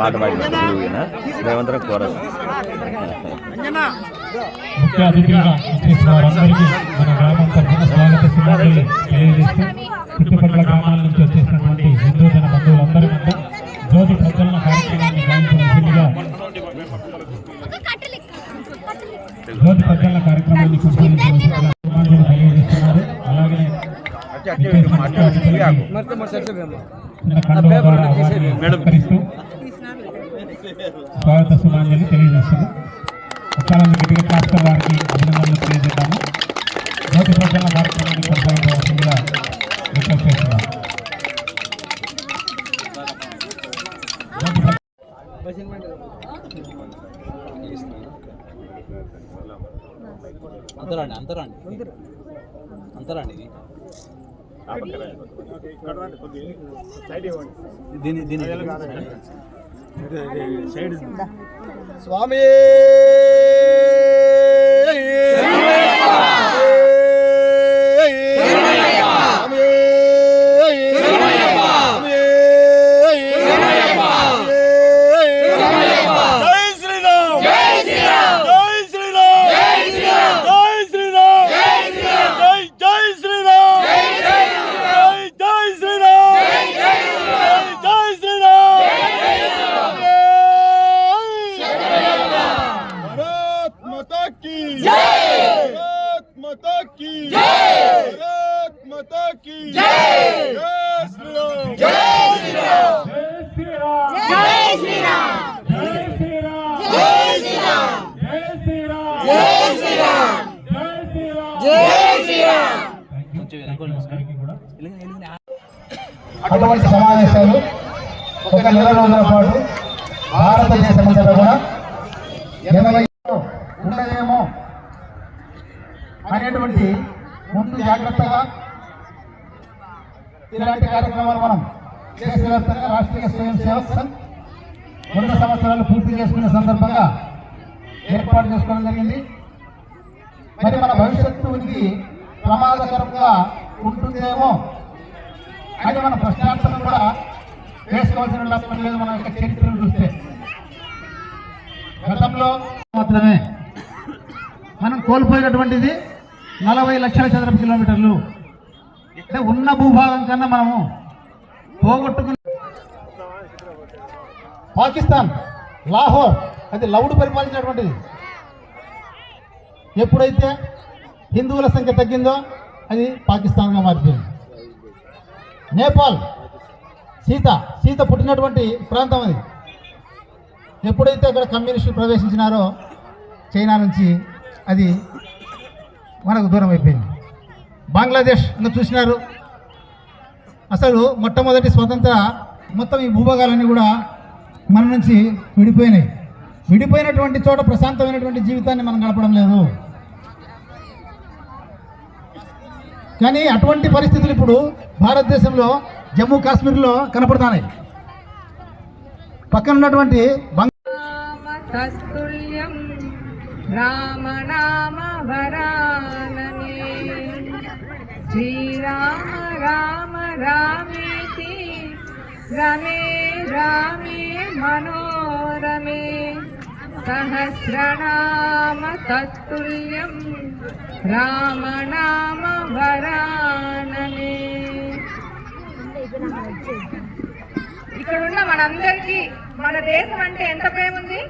పాట పాడిన మేమందరం కోరస్. ముఖ్య అతిథులుగా వచ్చేసిన వారందరికీ మన గ్రామం తరఫున స్వాగత సుమారులు తెలియజేస్తూ చుట్టుపక్కల గ్రామాల నుంచి వచ్చేసినటువంటి హిందూ జన బంధువులందరి మధ్య జ్యోతి ప్రజ్వలన కార్యక్రమాన్ని గావించవలసిందిగా జ్యోతి ప్రజ్వలన కార్యక్రమాన్ని సుమారులు తెలియజేస్తున్నారు. అలాగే స్వాగత సుమాంజలి తెలియజేస్తుంది. ఒకసారి గట్టిగా క్లాస్టర్ వారికి అభినందనలు తెలియజేద్దాము. జ్యోతి ప్రజ్వలన కార్యక్రమాన్ని కొనసాగించవలసిందిగా రిక్వెస్ట్ చేస్తున్నాం. అంతరండి దీని స్వామి అటువంటి సమావేశాలు ఒక నెల రోజుల పాటు భారతదేశంలో కూడా 80 ఉండదేమో అనేటువంటి ముందు జాగ్రత్తగా ఇలాంటి కార్యక్రమాలు మనం దేశవ్యాప్తంగా రాష్ట్రీయ స్వయం సేవక్ సంఘ్ 100 సంవత్సరాలు పూర్తి చేసుకునే సందర్భంగా ఏర్పాటు చేసుకోవడం జరిగింది. మరి మన భవిష్యత్తుకి ప్రమాదకరంగా ఉంటుందేమో అని మన ప్రశ్నార్థం కూడా వేసుకోవాల్సిన పని లేదు. మన యొక్క చరిత్రను చూస్తే గతంలో మాత్రమే మనం కోల్పోయినటువంటిది 40 లక్షల చదరపు కిలోమీటర్లు. అంటే ఉన్న భూభాగం కన్నా మనము పోగొట్టుకున్న పాకిస్తాన్ లాహోర్ అది లౌడ్ పరిపాలించినటువంటిది. ఎప్పుడైతే హిందువుల సంఖ్య తగ్గిందో అది పాకిస్తాన్గా మారిపోయింది. నేపాల్ సీత పుట్టినటువంటి ప్రాంతం అది. ఎప్పుడైతే అక్కడ కమ్యూనిస్టులు ప్రవేశించినారో చైనా నుంచి అది మనకు దూరం అయిపోయింది. బంగ్లాదేశ్ చూసినారు, అసలు మొట్టమొదటి స్వతంత్ర మొత్తం ఈ భూభాగాలన్నీ కూడా మన నుంచి విడిపోయినాయి. విడిపోయినటువంటి చోట ప్రశాంతమైనటువంటి జీవితాన్ని మనం గడపడం లేదు. కానీ అటువంటి పరిస్థితులు ఇప్పుడు భారతదేశంలో జమ్మూ కాశ్మీర్లో కనపడుతున్నాయి. పక్కన ఉన్నటువంటి రామనామ వరాననే శ్రీరామ రామ రామేతి రమే రామే మనోరమే సహస్రనామ తత్తుల్యం రామనామ వరాననే. ఇక్కడున్న మనందరికీ మన దేశం అంటే ఎంత ప్రేమ ఉంది.